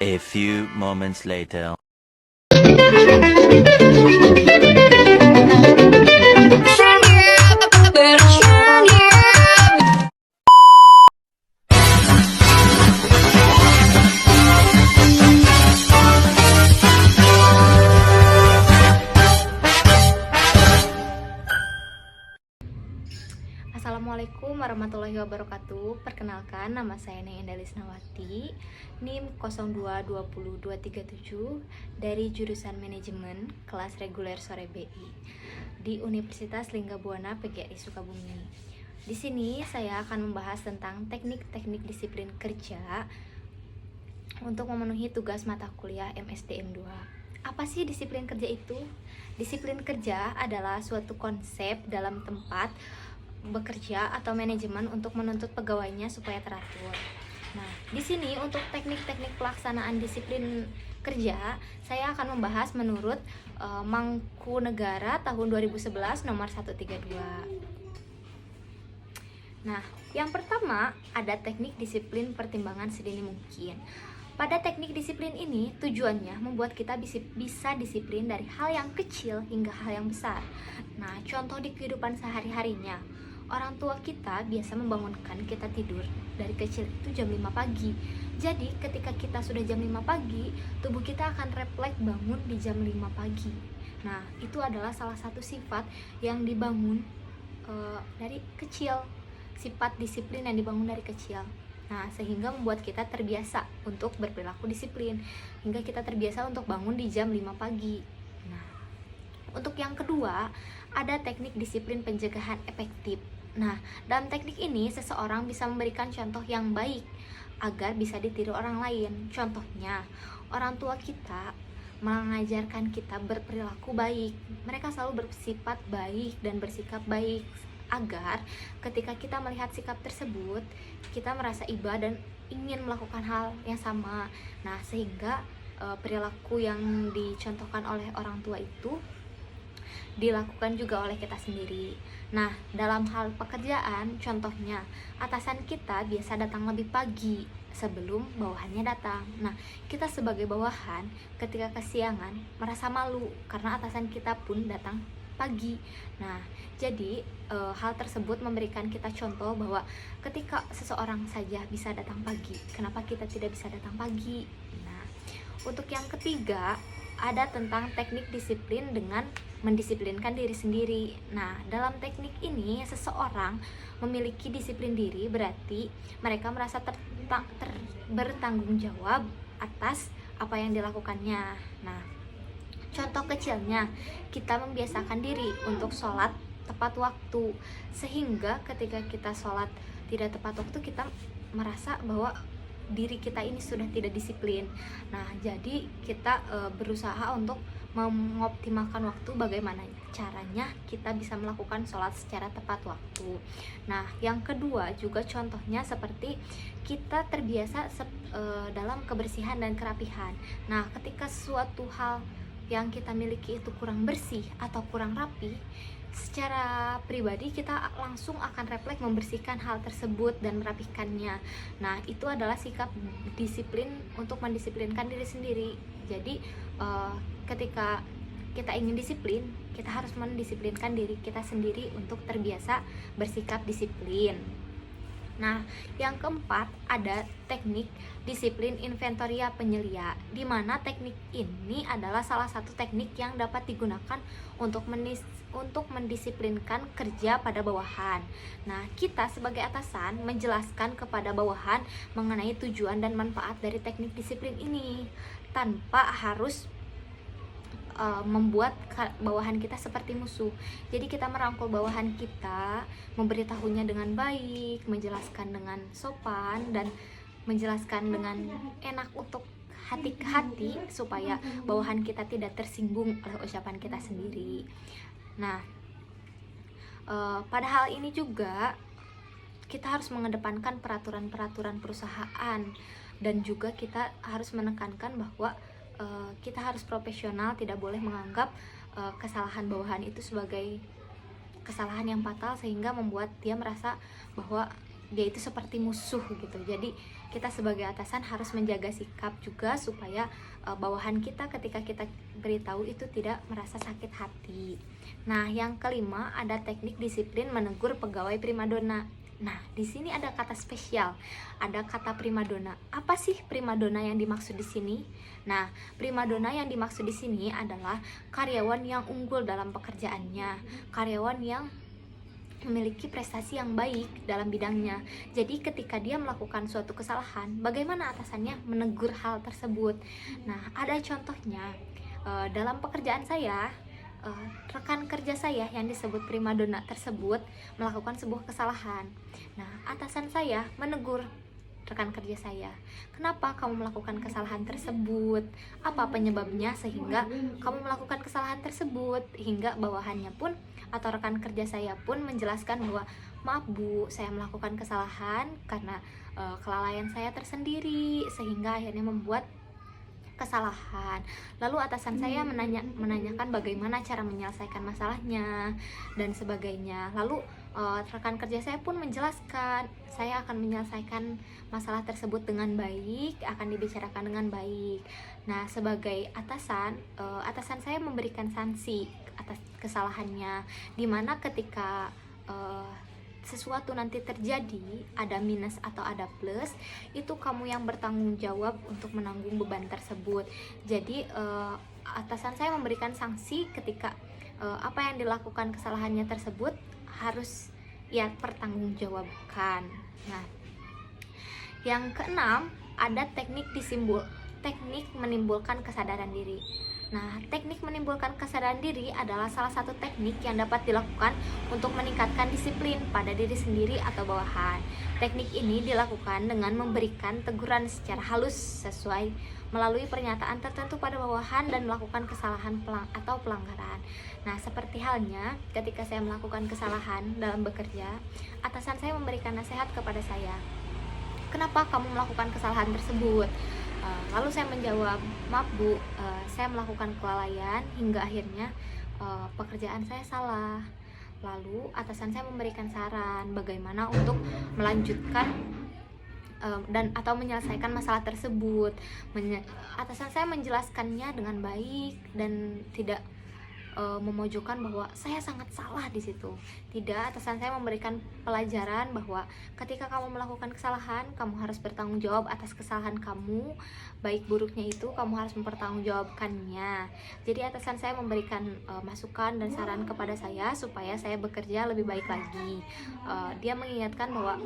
A few moments later. Assalamualaikum warahmatullahi wabarakatuh. Perkenalkan, nama saya Neng Endalis Nawati, NIM 0220237 dari jurusan Manajemen kelas reguler sore BI di Universitas Linggabuana PGRI Sukabumi. Di sini saya akan membahas tentang teknik-teknik disiplin kerja untuk memenuhi tugas mata kuliah MSDM 2. Apa sih disiplin kerja itu? Disiplin kerja adalah suatu konsep dalam tempat bekerja atau manajemen untuk menuntut pegawainya supaya teratur. Nah, di sini untuk teknik-teknik pelaksanaan disiplin kerja, saya akan membahas menurut Mangkunegara tahun 2011 nomor 132. Nah, yang pertama ada teknik disiplin pertimbangan sedini mungkin. Pada teknik disiplin ini, tujuannya membuat kita bisa disiplin dari hal yang kecil hingga hal yang besar. Nah, contoh di kehidupan sehari-harinya, orang tua kita biasa membangunkan kita tidur dari kecil itu jam 5 pagi. Jadi ketika kita sudah jam 5 pagi, tubuh kita akan refleks bangun di jam 5 pagi. Nah, itu adalah salah satu sifat yang dibangun dari kecil, sifat disiplin yang dibangun dari kecil. Nah, sehingga membuat kita terbiasa untuk berperilaku disiplin, hingga kita terbiasa untuk bangun di jam 5 pagi. Nah, untuk yang kedua, ada teknik disiplin pencegahan efektif. Nah, dalam teknik ini seseorang bisa memberikan contoh yang baik agar bisa ditiru orang lain. Contohnya, orang tua kita mengajarkan kita berperilaku baik. Mereka selalu bersifat baik dan bersikap baik agar ketika kita melihat sikap tersebut, kita merasa iba dan ingin melakukan hal yang sama. Nah, sehingga perilaku yang dicontohkan oleh orang tua itu dilakukan juga oleh kita sendiri. Nah, dalam hal pekerjaan, contohnya atasan kita biasa datang lebih pagi sebelum bawahannya datang. Nah, kita sebagai bawahan ketika kesiangan merasa malu karena atasan kita pun datang pagi. Nah, jadi hal tersebut memberikan kita contoh bahwa ketika seseorang saja bisa datang pagi, kenapa kita tidak bisa datang pagi? Nah, untuk yang ketiga ada tentang teknik disiplin dengan mendisiplinkan diri sendiri. Nah, dalam teknik ini seseorang memiliki disiplin diri, berarti mereka merasa bertanggung jawab atas apa yang dilakukannya. Nah, contoh kecilnya, kita membiasakan diri untuk sholat tepat waktu, sehingga ketika kita sholat tidak tepat waktu, kita merasa bahwa diri kita ini sudah tidak disiplin. Nah, jadi kita berusaha untuk mengoptimalkan waktu, bagaimana caranya kita bisa melakukan sholat secara tepat waktu. Nah, yang kedua juga contohnya seperti kita terbiasa dalam kebersihan dan kerapihan. Nah, ketika suatu hal yang kita miliki itu kurang bersih atau kurang rapi, secara pribadi kita langsung akan refleks membersihkan hal tersebut dan merapikannya. Nah, itu adalah sikap disiplin untuk mendisiplinkan diri sendiri. Jadi ketika kita ingin disiplin, kita harus mendisiplinkan diri kita sendiri untuk terbiasa bersikap disiplin. Nah, yang keempat ada teknik disiplin inventoria penyelia, di mana teknik ini adalah salah satu teknik yang dapat digunakan untuk mendisiplinkan kerja pada bawahan. Nah, kita sebagai atasan menjelaskan kepada bawahan mengenai tujuan dan manfaat dari teknik disiplin ini tanpa harus membuat bawahan kita seperti musuh. Jadi kita merangkul bawahan kita, memberitahunya dengan baik, menjelaskan dengan sopan, dan menjelaskan dengan enak untuk hati ke hati, supaya bawahan kita tidak tersinggung oleh ucapan kita sendiri. Nah, pada hal ini juga kita harus mengedepankan peraturan-peraturan perusahaan, dan juga kita harus menekankan bahwa kita harus profesional, tidak boleh menganggap kesalahan bawahan itu sebagai kesalahan yang fatal sehingga membuat dia merasa bahwa dia itu seperti musuh gitu. Jadi kita sebagai atasan harus menjaga sikap juga supaya bawahan kita ketika kita beritahu itu tidak merasa sakit hati. Nah, yang kelima ada teknik disiplin menegur pegawai primadona. Nah, di sini ada kata spesial, ada kata primadona. Apa sih primadona yang dimaksud di sini? Nah, primadona yang dimaksud di sini adalah karyawan yang unggul dalam pekerjaannya, karyawan yang memiliki prestasi yang baik dalam bidangnya. Jadi ketika dia melakukan suatu kesalahan, bagaimana atasannya menegur hal tersebut? Nah, ada contohnya dalam pekerjaan saya. Rekan kerja saya yang disebut primadona tersebut melakukan sebuah kesalahan. Nah, atasan saya menegur rekan kerja saya, kenapa kamu melakukan kesalahan tersebut? Apa penyebabnya sehingga kamu melakukan kesalahan tersebut? Hingga bawahannya pun atau rekan kerja saya pun menjelaskan bahwa maaf Bu, saya melakukan kesalahan karena kelalaian saya tersendiri sehingga akhirnya membuat kesalahan. Lalu atasan saya menanyakan bagaimana cara menyelesaikan masalahnya dan sebagainya. Lalu rekan kerja saya pun menjelaskan, saya akan menyelesaikan masalah tersebut dengan baik, akan dibicarakan dengan baik. Nah, sebagai atasan saya memberikan sanksi atas kesalahannya, dimana ketika sesuatu nanti terjadi, ada minus atau ada plus, itu kamu yang bertanggung jawab untuk menanggung beban tersebut. Jadi atasan saya memberikan sanksi ketika apa yang dilakukan kesalahannya tersebut harus ya pertanggungjawabkan. Nah, yang keenam ada teknik menimbulkan kesadaran diri. Nah, teknik menimbulkan kesadaran diri adalah salah satu teknik yang dapat dilakukan untuk meningkatkan disiplin pada diri sendiri atau bawahan. Teknik ini dilakukan dengan memberikan teguran secara halus sesuai melalui pernyataan tertentu pada bawahan dan melakukan kesalahan atau pelanggaran. Nah, seperti halnya ketika saya melakukan kesalahan dalam bekerja, atasan saya memberikan nasihat kepada saya. Kenapa kamu melakukan kesalahan tersebut? Lalu saya menjawab, maaf Bu, saya melakukan kelalaian hingga akhirnya pekerjaan saya salah. Lalu atasan saya memberikan saran bagaimana untuk melanjutkan dan atau menyelesaikan masalah tersebut. Atasan saya menjelaskannya dengan baik dan tidak memojokkan bahwa saya sangat salah di situ. Tidak, atasan saya memberikan pelajaran bahwa ketika kamu melakukan kesalahan, kamu harus bertanggung jawab atas kesalahan kamu, baik buruknya itu kamu harus mempertanggungjawabkannya. Jadi atasan saya memberikan masukan dan saran kepada saya supaya saya bekerja lebih baik lagi. Dia mengingatkan bahwa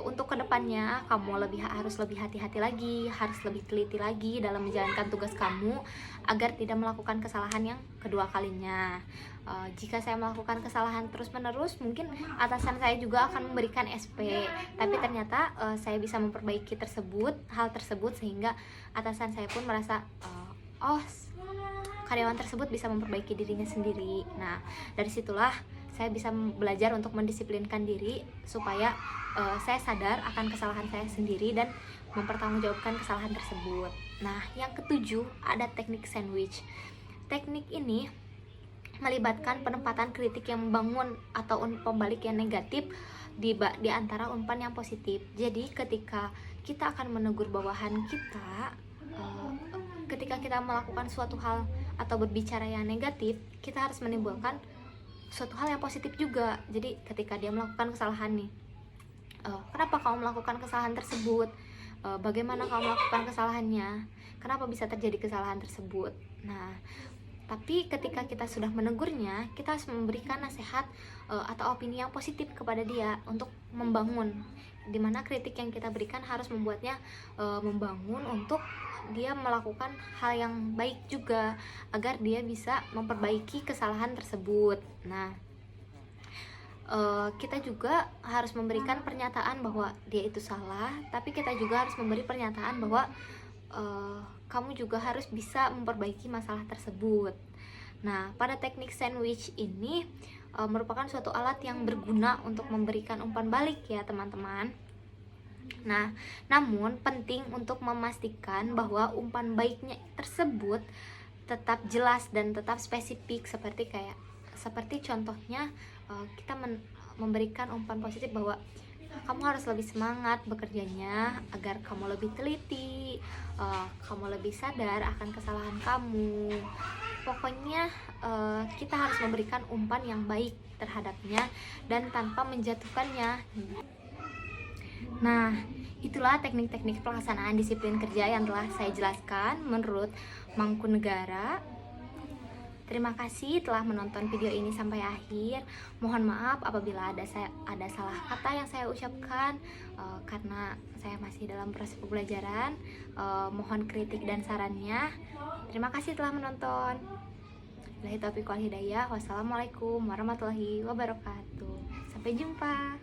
untuk kedepannya kamu harus lebih hati-hati lagi, harus lebih teliti lagi dalam menjalankan tugas kamu agar tidak melakukan kesalahan yang kedua kalinya. Jika saya melakukan kesalahan terus-menerus, mungkin atasan saya juga akan memberikan SP. Tapi ternyata saya bisa memperbaiki hal tersebut sehingga atasan saya pun merasa karyawan tersebut bisa memperbaiki dirinya sendiri. Nah, dari situlah saya bisa belajar untuk mendisiplinkan diri supaya saya sadar akan kesalahan saya sendiri dan mempertanggungjawabkan kesalahan tersebut. Nah, yang ketujuh ada teknik sandwich. Teknik ini melibatkan penempatan kritik yang membangun atau pembalik yang negatif di antara umpan yang positif. Jadi ketika kita akan menegur bawahan kita, ketika kita melakukan suatu hal atau berbicara yang negatif, kita harus menimbulkan suatu hal yang positif juga. Jadi ketika dia melakukan kesalahan nih, kenapa kamu melakukan kesalahan tersebut? Bagaimana kamu melakukan kesalahannya? Kenapa bisa terjadi kesalahan tersebut? Nah, tapi ketika kita sudah menegurnya, kita harus memberikan nasihat atau opini yang positif kepada dia untuk membangun. Dimana kritik yang kita berikan harus membuatnya membangun untuk dia melakukan hal yang baik juga agar dia bisa memperbaiki kesalahan tersebut. Nah, kita juga harus memberikan pernyataan bahwa dia itu salah, tapi kita juga harus memberi pernyataan bahwa kamu juga harus bisa memperbaiki masalah tersebut. Nah, pada teknik sandwich ini merupakan suatu alat yang berguna untuk memberikan umpan balik ya teman-teman. Nah, namun penting untuk memastikan bahwa umpan baiknya tersebut tetap jelas dan tetap spesifik seperti contohnya kita memberikan umpan positif bahwa kamu harus lebih semangat bekerjanya agar kamu lebih teliti, kamu lebih sadar akan kesalahan kamu. Pokoknya kita harus memberikan umpan yang baik terhadapnya dan tanpa menjatuhkannya. Nah, itulah teknik-teknik pelaksanaan disiplin kerja yang telah saya jelaskan menurut Mangkunegara. Terima kasih telah menonton video ini sampai akhir. Mohon maaf apabila ada salah kata yang saya ucapkan, karena saya masih dalam proses pembelajaran. Mohon kritik dan sarannya. Terima kasih telah menonton. Wabillahi taufiq wal hidayah. Wassalamualaikum warahmatullahi wabarakatuh. Sampai jumpa.